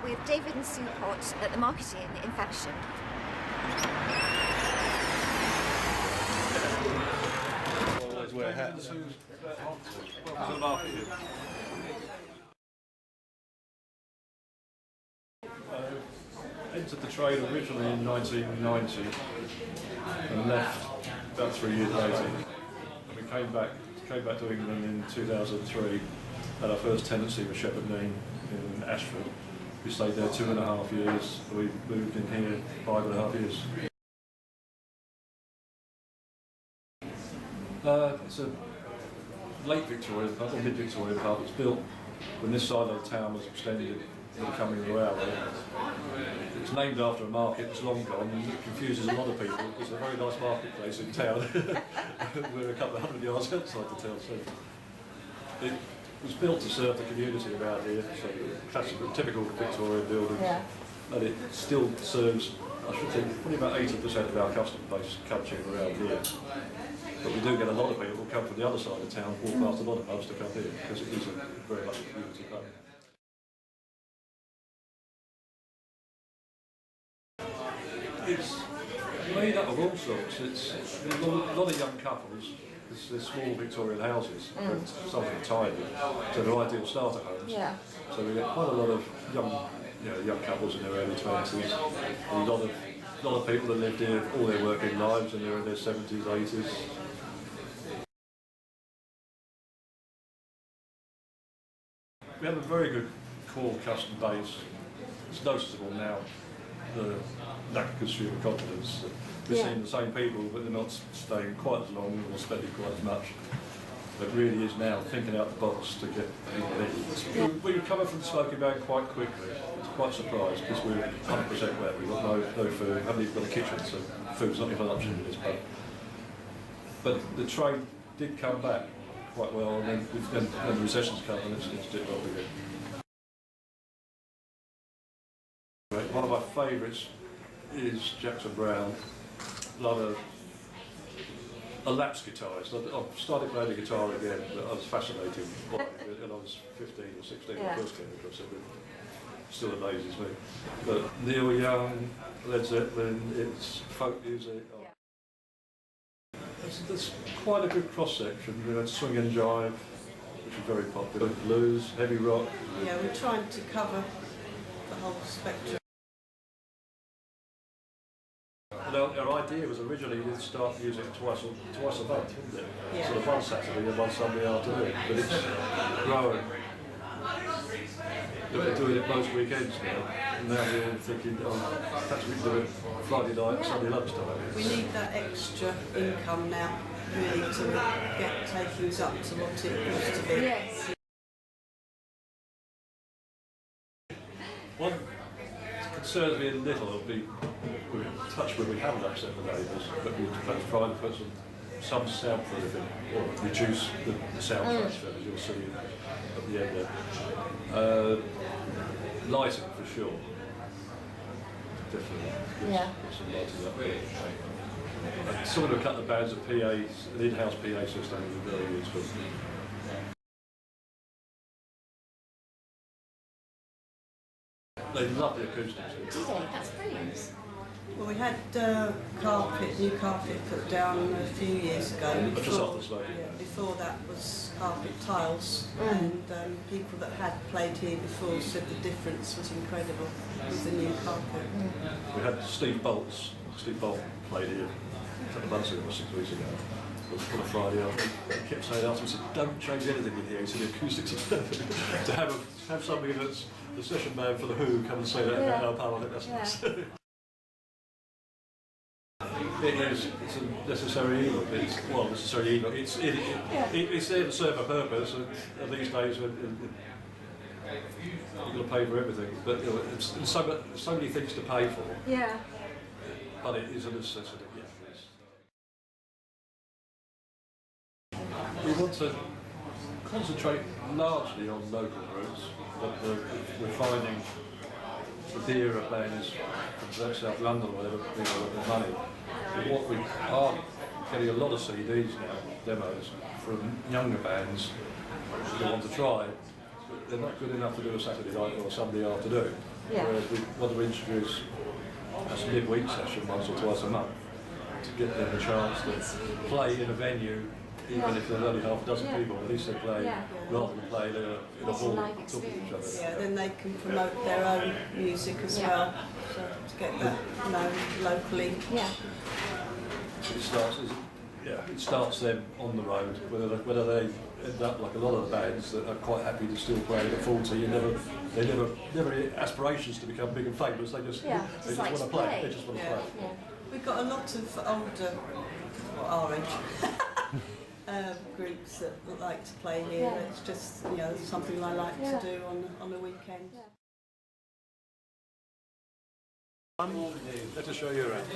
with David and Sue Pott at the Marketing in Faversham. Always wear hats. Entered the trade originally in 1990 and left about 3 years later. And we came back to England in 2003, had our first tenancy with Shepherd Neame in Ashford. We stayed there 2.5 years, and we moved in here 5.5 years. It's a late Victorian pub, or mid-Victorian pub. It's built when this side of the town was extended to becoming a railway. It's named after a market that's long gone, and it confuses a lot of people. It's a very nice marketplace in town. We're a couple of 100 yards outside the town centre. It was built to serve the community around here, so classical, typical Victorian buildings, and it still serves, I should think, probably about 80% of our customer base comes in around here. But we do get a lot of people who come from the other side of town, walk past a lot of pubs to come here, because it is very much a community pub. It's made up of all sorts. It's a lot of young couples. They're small Victorian houses, but some of them tiny, so they're ideal starter homes. Yeah. So we get quite a lot of young couples in their early 20s. A lot of people that lived here all their working lives, and they're in their 70s, 80s. We have a very good core customer base. It's noticeable now, the lack of consumer confidence. We're seeing the same people, but they're not staying quite as long or spending quite as much. It really is now thinking out the box to get people in. We recovered from the smoking ban quite quickly. I was quite surprised because we're 100% wet. We've got no food, we haven't even got a kitchen, so food's not even an option in this pub. But the trade did come back quite well, and then when the recession's come, and it's dipped off again. One of my favourites is Jackson Brown. Love a lapsed guitarist. I've started playing the guitar again, but I was fascinated by it when I was 15 or 16 when I first came across it. It still amazes me. But Neil Young, Led Zeppelin, it's folk music. There's quite a good cross-section. We had swing and jive, which is very popular. Blues, heavy rock. Yeah, we're trying to cover the whole spectrum. Our idea was originally we'd start music twice a month, wasn't it? Yeah. So one Saturday and one Sunday afternoon, but it's growing. We're doing it most weekends now, and now we're thinking, perhaps we can do it Friday night, Sunday lunchtime. We need that extra income now, really, to get takings up to what it used to be. Yes. One concerns me a little. We're in touch with, we haven't upset the neighbours, but we're trying to put some soundproofing or reduce the sound transfer, as you'll see at the end there. Lighting for sure. Definitely. Get some lighting up there. Someone to cut the bands of PAs, an in-house PA system would be very useful. They love the acoustics. Do they? That's brilliant. Well, we had new carpet put down a few years ago. Just after the smoking. Before that was carpet tiles, and people that had played here before said the difference was incredible with the new carpet. We had Steve Bolt played here a couple of months ago, or 6 weeks ago, on a Friday afternoon. He kept saying afterwards, don't change anything in here, he said the acoustics are perfect. To have somebody that's the session man for the Who come and say that about our pub, I think that's nice. It's a necessary evil. Necessary evil. It's there to serve a purpose, and these days you've got to pay for everything. But it's so many things to pay for. Yeah. But it is a necessity. We want to concentrate largely on local routes, but we're finding the dearer bands from South London or whatever, people with the money. But what we are getting a lot of CDs now, demos, from younger bands who want to try, but they're not good enough to do a Saturday night or a Sunday afternoon. Yeah. Whereas we want to introduce a midweek session once or twice a month to get them a chance to play in a venue, even if there's only half a dozen people. At least they play rather than play in a hall talking to each other. Yeah, then they can promote their own music as well, so to get that known locally. Yeah. It starts them on the road, whether they end up like a lot of the bands that are quite happy to still play at 40 and they never aspirations to become big and famous. They just Yeah, they just like want to to play. play. They just want to Yeah. play. Yeah. We've got a lot of older, or our age, groups that like to play here. Yeah. It's just something I like to do on a weekend. Yeah. Let us show you around.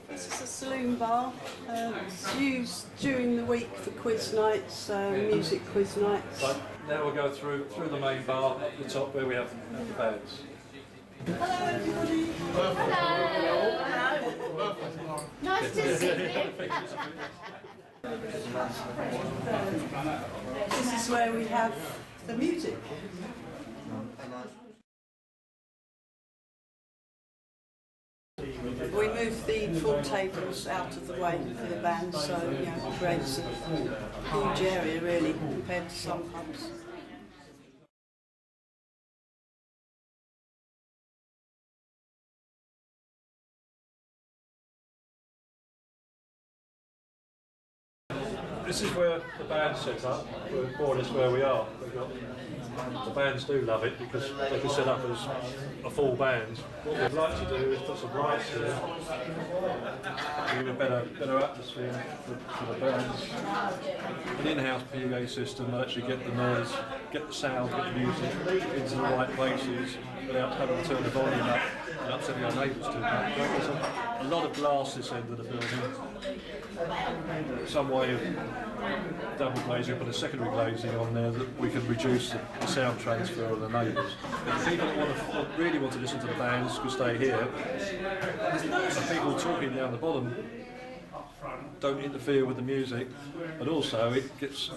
This is a saloon bar. It's used during the week for quiz nights, music quiz nights. Right, now we'll go through the main bar up the top where we have the bands. Hello everybody. Nice to see you. This is where we have the music. We move the full tables out of the way for the band, so it creates a huge area really compared to some pubs. This is where the band set up, more or less where we are. The bands do love it because they can set up as a full band. What we'd like to do is put some lights here, give a better atmosphere for the bands. An in-house PA system that actually get the noise, get the sound, get the music into the right places without having to turn the volume up and upsetting our neighbours too much. There's a lot of glass this end of the building. Some way of double glazing, but a secondary glazing on there that we can reduce the sound transfer of the neighbours. But people that really want to listen to the bands can stay here. The people talking down the bottom don't interfere with the music, and also it gets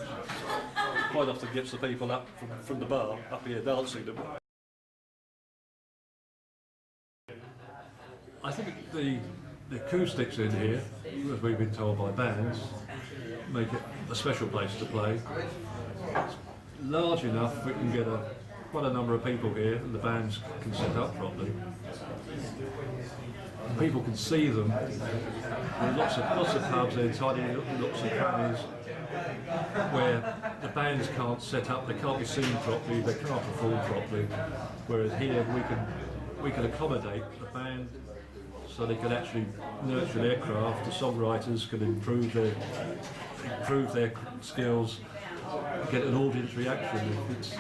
quite often gets the people up from the bar up here dancing. I think the acoustics in here, as we've been told by bands, make it a special place to play. It's large enough we can get quite a number of people here and the bands can set up properly. People can see them. There are lots of pubs, they're tiny lots of crannies where the bands can't set up, they can't be seen properly, they can't perform properly. Whereas here we can accommodate the band so they can actually nurture their craft. The songwriters can improve their skills, get an audience reaction. It's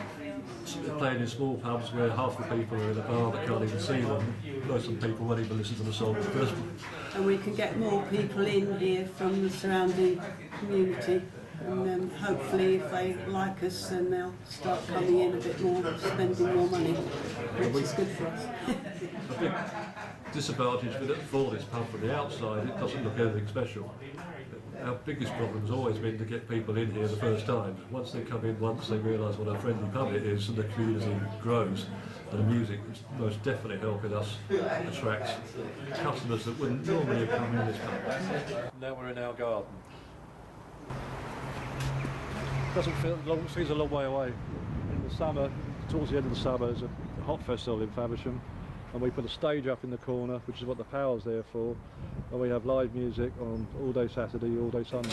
playing in small pubs where half the people are in a bar that can't even see them. Most of the people won't even listen to the song first. And we can get more people in here from the surrounding community. And then hopefully if they like us then they'll start coming in a bit more, spending more money, which is good for us. A big disadvantage for this pub from the outside, it doesn't look anything special. Our biggest problem has always been to get people in here the first time. Once they come in once, they realise what a friendly pub it is and the community grows. And the music is most definitely helping us attract customers that wouldn't normally have come in this pub. Now we're in our garden. Doesn't feel long, seems a long way away. In the summer, towards the end of the summer, there's a hot festival in Faversham, and we put a stage up in the corner, which is what the power's there for, and we have live music on all day Saturday, all day Sunday.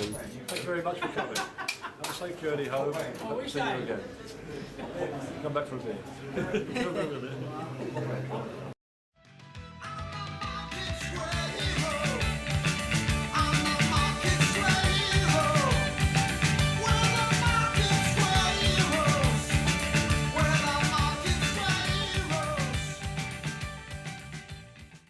Thank you very much for coming. Have a safe journey home. Hope to see you again. Come back for a beer.